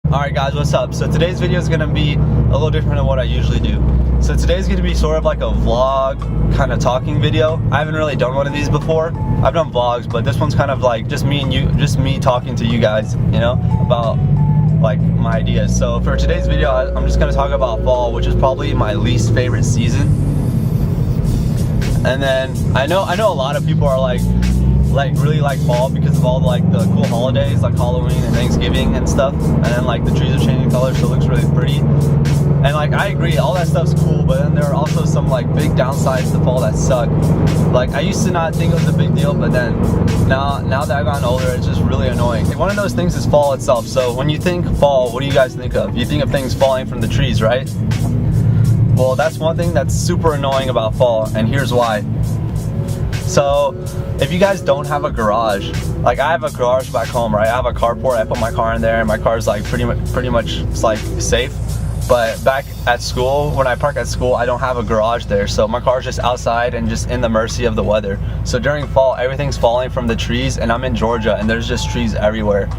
Alright guys, what's up? So today's video is going to be a little different than what I usually do. So today's going to be sort of like a vlog kind of talking video. I haven't really done one of these before. I've done vlogs, but this one's kind of like just me and you, just me talking to you guys, you know, about like my ideas. So for today's video, I'm just going to talk about fall, which is probably my least favorite season. And then I know a lot of people are like really like fall because of all the cool holidays like Halloween and Thanksgiving and stuff, and then like the trees are changing colors, so it looks really pretty. And like I agree, all that stuff's cool, but then there are also some like big downsides to fall that suck. Like I used to not think it was a big deal, but then now that I've gotten older, it's just really annoying. One of those things is fall itself. So when you think fall, what do you guys think of? You think of things falling from the trees, right? Well, that's one thing that's super annoying about fall, and here's why. So if you guys don't have a garage, like I have a garage back home, right? I have a carport, I put my car in there and my car's like pretty much it's like safe. But back at school, when I park at school, I don't have a garage there, so my car's just outside and just in the mercy of the weather. So during fall, everything's falling from the trees, and I'm in Georgia and there's just trees everywhere.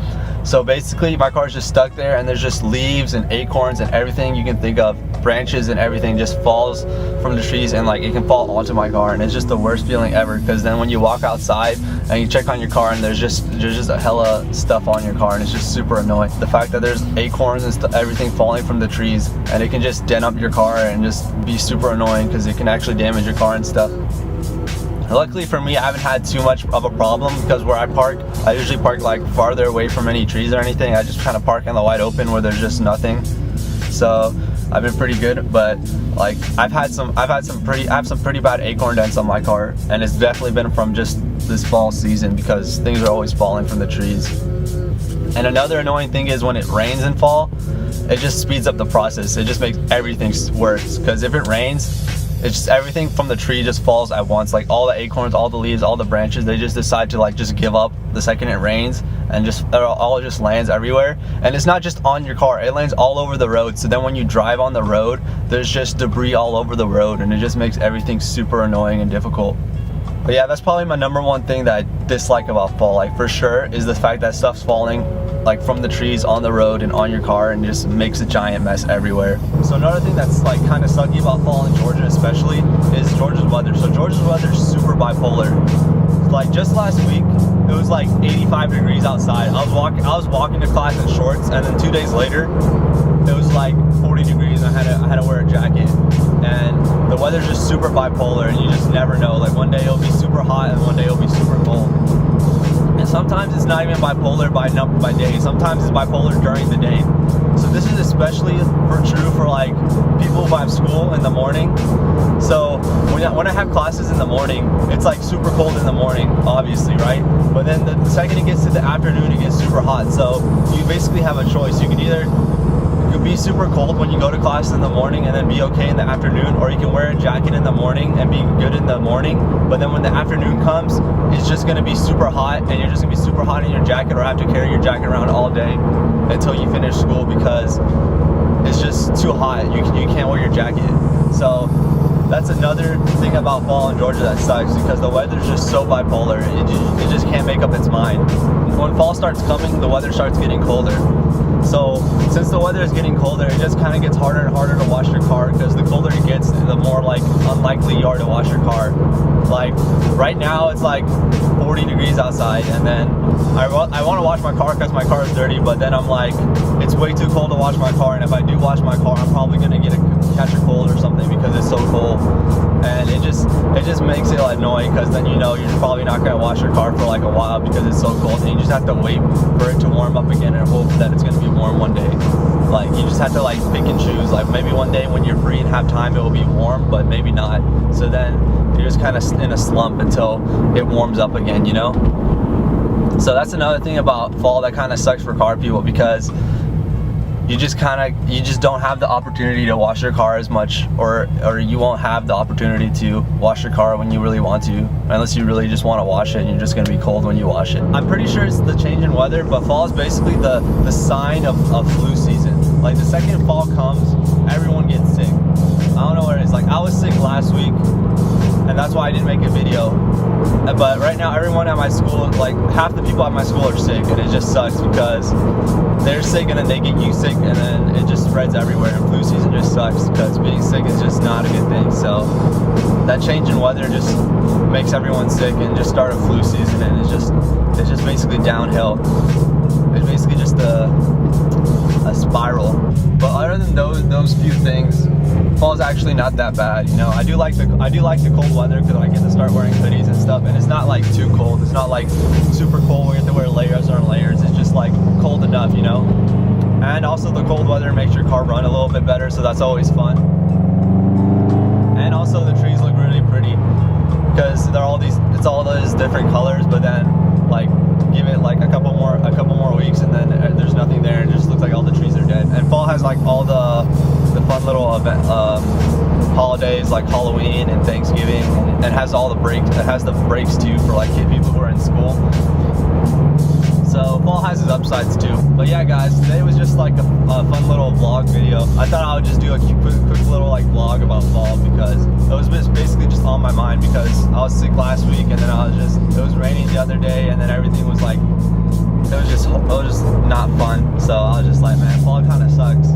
So basically my car's just stuck there, and there's just leaves and acorns and everything you can think of, branches and everything just falls from the trees, and like it can fall onto my car, and it's just the worst feeling ever. Because then when you walk outside and you check on your car, and there's just a hella stuff on your car, and it's just super annoying. The fact that there's acorns and everything falling from the trees, and it can just dent up your car and just be super annoying because it can actually damage your car and stuff. Luckily for me, I haven't had too much of a problem, because where I park, I usually park like farther away from any trees or anything. I just kind of park in the wide open where there's just nothing. So I've been pretty good, but like I have some pretty bad acorn dents on my car, and it's definitely been from just this fall season because things are always falling from the trees. And another annoying thing is when it rains in fall, it just speeds up the process. It just makes everything worse, because if it rains, it's just everything from the tree just falls at once. Like all the acorns, all the leaves, all the branches, they just decide to like just give up the second it rains, and just it all just lands everywhere. And it's not just on your car, it lands all over the road. So then when you drive on the road, there's just debris all over the road, and it just makes everything super annoying and difficult. But yeah, that's probably my number one thing that I dislike about fall, like for sure, is the fact that stuff's falling like from the trees on the road and on your car, and just makes a giant mess everywhere. So another thing that's like kind of sucky about fall in Georgia especially is Georgia's weather. So Georgia's weather is super bipolar. Like just last week, it was like 85 degrees outside. I was walking to class in shorts, and then 2 days later, it was like 40 degrees and I had to wear a jacket. And the weather's just super bipolar, and you just never know. Like one day it'll be super hot and one day it'll be super cold. And sometimes it's not even bipolar by day. Sometimes it's bipolar during the day. So this is especially true for like people who have school in the morning. So when I have classes in the morning, it's like super cold in the morning, obviously, right? But then the second it gets to the afternoon, it gets super hot. So you basically have a choice. You can either be super cold when you go to class in the morning and then be okay in the afternoon, or you can wear a jacket in the morning and be good in the morning, but then when the afternoon comes, it's just going to be super hot, and you're just going to be super hot in your jacket, or have to carry your jacket around all day until you finish school because it's just too hot. You can't wear your jacket. So that's another thing about fall in Georgia that sucks, because the weather's just so bipolar. It just can't make up its mind. When fall starts coming, the weather starts getting colder. So since the weather is getting colder, it just kind of gets harder and harder to wash your car, because the colder it gets, the more like unlikely you are to wash your car. Like right now it's like 40 degrees outside, and then I want to wash my car because my car is dirty, but then I'm like, it's way too cold to wash my car, and if I do wash my car, I'm probably going to catch a cold or something because it's so cold. And it just makes it annoying, because then you know you're probably not going to wash your car for like a while because it's so cold, and you just have to wait for it to warm up again and hope that it's going to be warm one day. Like you just have to like pick and choose. Like maybe one day when you're free and have time, it will be warm, but maybe not. So then you're just kind of in a slump until it warms up again, you know? So that's another thing about fall that kind of sucks for car people, because you just don't have the opportunity to wash your car as much, or you won't have the opportunity to wash your car when you really want to, unless you really just want to wash it, and you're just going to be cold when you wash it. I'm pretty sure it's the change in weather, but fall is basically the sign of flu season. Like the second fall comes, everyone gets sick. I don't know what it is. Like I was sick last week, and that's why I didn't make a video. But right now, everyone at my school, like half the people at my school are sick, and it just sucks because they're sick and then they get you sick, and then it just spreads everywhere. And flu season just sucks because being sick is just not a good thing. So that change in weather just makes everyone sick, and just start a flu season, and it's just basically downhill. It's basically just a spiral. But other than those few things, fall is actually not that bad. You know, I do like the cold weather because I get to start wearing hoodies and stuff, and it's not like too cold. It's not like super cold where you have to wear layers on layers. It's just like cold enough, you know. And also the cold weather makes your car run a little bit better, so that's always fun. And also the trees look really pretty because it's all those different colors, but then like give it like a couple more weeks, and then there's nothing there, and it just looks like all the trees are dead. And fall has like all the fun little event holidays like Halloween and Thanksgiving, and it has all the breaks. It has the breaks too for like people who are in school. So fall has its upsides too. But yeah, guys, today was just like a fun little vlog video. I thought I would just do a quick little like vlog about fall because it was basically just on my mind because I was sick last week, and then it was raining the other day, and then everything was like, it was just not fun. So I was just like, man, fall kind of sucks.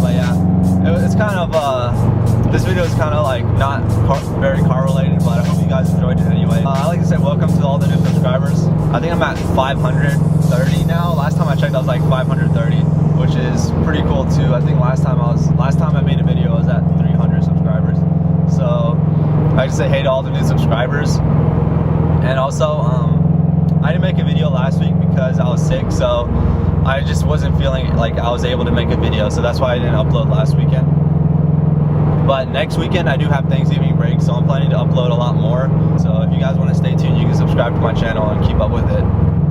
But yeah, it's kind of this video is kind of like not very car related, but I hope you guys enjoyed it anyway. I'd like to say welcome to all the new subscribers. I think I'm at 530 now. Last time I checked, I was like 530, which is pretty cool too. I think last time I made a video, I was at 300 subscribers. So I'd like to say hey to all the new subscribers. And also, I didn't make a video last week because I was sick, so I just wasn't feeling like I was able to make a video, so that's why I didn't upload last weekend. But next weekend I do have Thanksgiving break, so I'm planning to upload a lot more. So if you guys want to stay tuned, you can subscribe to my channel and keep up with it.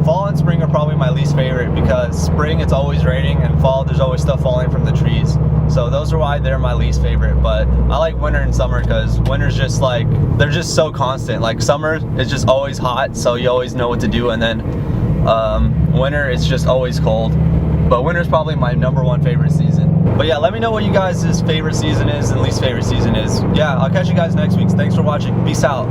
Fall and spring are probably my least favorite because spring it's always raining, and fall there's always stuff falling from the trees. So those are why they're my least favorite. But I like winter and summer because winter's just like, they're just so constant. Like summer is just always hot, so you always know what to do, and then winter it's just always cold. But winter's probably my #1 favorite season. But yeah, let me know what you guys' favorite season is and least favorite season is. Yeah, I'll catch you guys next week. Thanks for watching. Peace out.